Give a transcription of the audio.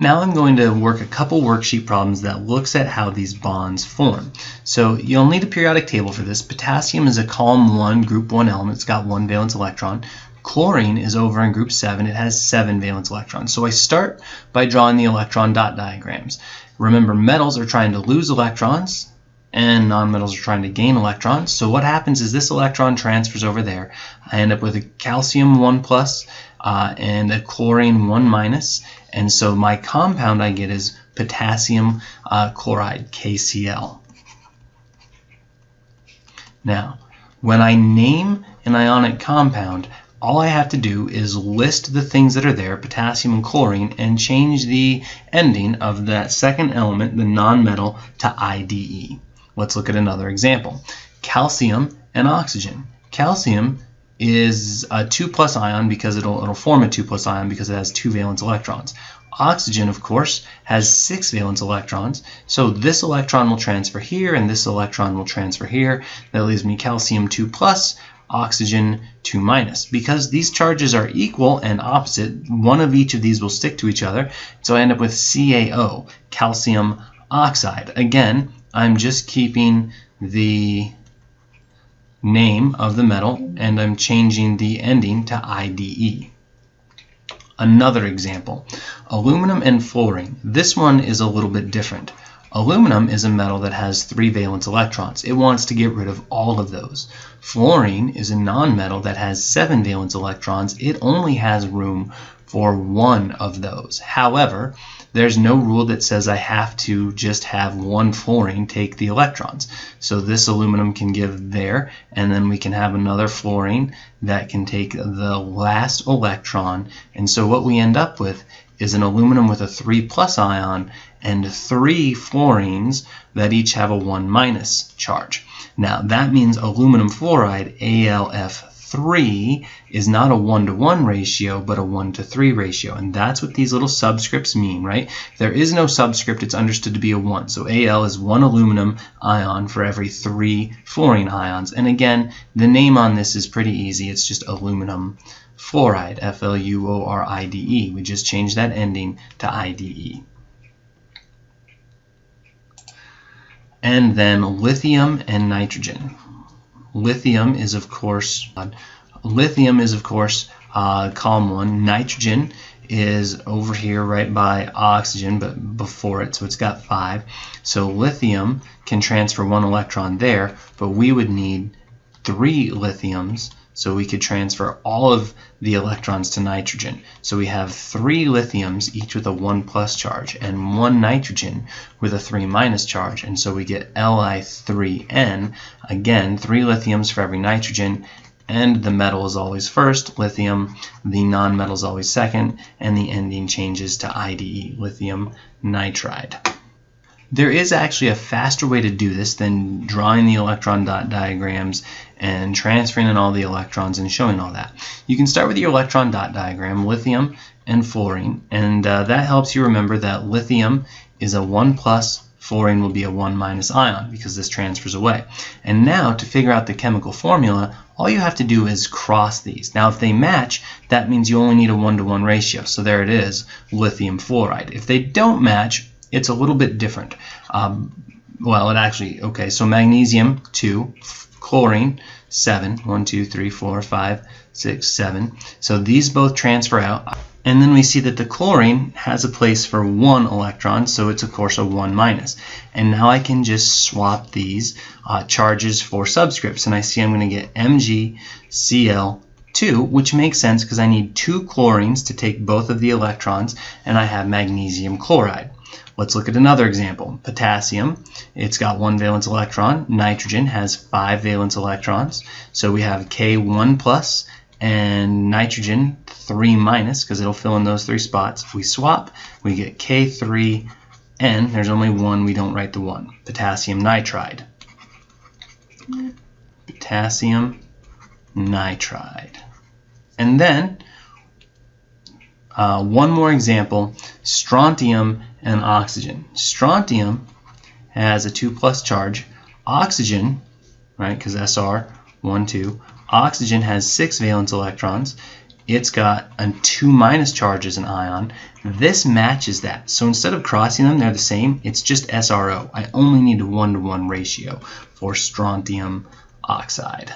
Now I'm going to work a couple worksheet problems that looks at how these bonds form. So you'll need a periodic table for this. Potassium is a column 1, group 1 element. It's got 1 valence electron. Chlorine is over in group 7. It has 7 valence electrons. So I start by drawing the electron dot diagrams. Remember, metals are trying to lose electrons and nonmetals are trying to gain electrons. So what happens is this electron transfers over there. I end up with a calcium 1 plus and a chlorine 1 minus. And so my compound I get is potassium chloride, KCl. Now, when I name an ionic compound, all I have to do is list the things that are there, potassium and chlorine, and change the ending of that second element, the nonmetal, to IDE. Let's look at another example. Calcium and oxygen. Calcium is a 2 plus ion because it'll form a 2 plus ion because it has 2 valence electrons. Oxygen, of course, has 6 valence electrons, so this electron will transfer here and this electron will transfer here. That leaves me calcium 2 plus, oxygen 2 minus. Because these charges are equal and opposite, one of each of these will stick to each other, so I end up with CaO, calcium oxide. Again, I'm just keeping the name of the metal and I'm changing the ending to IDE. Another example, aluminum and fluorine. This one is a little bit different. Aluminum is a metal that has 3 valence electrons. It wants to get rid of all of those. Fluorine is a nonmetal that has 7 valence electrons. It only has room for 1 of those. However, there's no rule that says I have to just have 1 fluorine take the electrons. So this aluminum can give there, and then we can have another fluorine that can take the last electron. And so what we end up with is an aluminum with a 3 plus ion and 3 fluorines that each have a 1 minus charge. Now that means aluminum fluoride, AlF3, is not a 1-to-1 ratio but a 1-to-3 ratio, and that's what these little subscripts mean, right? If there is no subscript, it's understood to be a 1. So Al is 1 aluminum ion for every 3 fluorine ions. And again, the name on this is pretty easy. It's just aluminum fluoride, Fluoride. We just changed that ending to IDE. And then lithium and nitrogen. Lithium is of course column 1. Nitrogen is over here right by oxygen, but before it, so it's got 5. So lithium can transfer 1 electron there, but we would need 3 lithiums so we could transfer all of the electrons to nitrogen. So we have 3 lithiums, each with a 1 plus charge, and 1 nitrogen with a 3 minus charge, and so we get Li3N. Again, 3 lithiums for every nitrogen, and the metal is always first, lithium, the nonmetal is always second, and the ending changes to IDE, lithium nitride. There is actually a faster way to do this than drawing the electron dot diagrams and transferring in all the electrons and showing all that. You can start with your electron dot diagram, lithium and fluorine, and that helps you remember that lithium is a 1 plus, fluorine will be a 1 minus ion because this transfers away. And now to figure out the chemical formula, all you have to do is cross these. Now if they match, that means you only need a 1-to-1 ratio. So there it is, lithium fluoride. If they don't match, it's a little bit different. Well, it actually, okay, so magnesium 2, chlorine 7, 1, 2, 3, 4, 5, 6, 7. So these both transfer out. And then we see that the chlorine has a place for 1 electron, so it's of course a 1 minus. And now I can just swap these charges for subscripts, and I see I'm going to get MgCl2, which makes sense because I need 2 chlorines to take both of the electrons, and I have magnesium chloride. Let's look at another example. Potassium, it's got 1 valence electron. Nitrogen has 5 valence electrons. So we have K1 plus and nitrogen 3 minus because it'll fill in those 3 spots. If we swap, we get K3N. There's only 1, we don't write the 1. Potassium nitride. Potassium nitride. And then one more example, strontium and oxygen. Strontium has a 2 plus charge. Oxygen, right, because Sr, 1, 2. Oxygen has 6 valence electrons. it's got a 2- charge as an ion. This matches that. So instead of crossing them, they're the same. It's just SRO. I only need a 1-to-1 ratio for strontium oxide.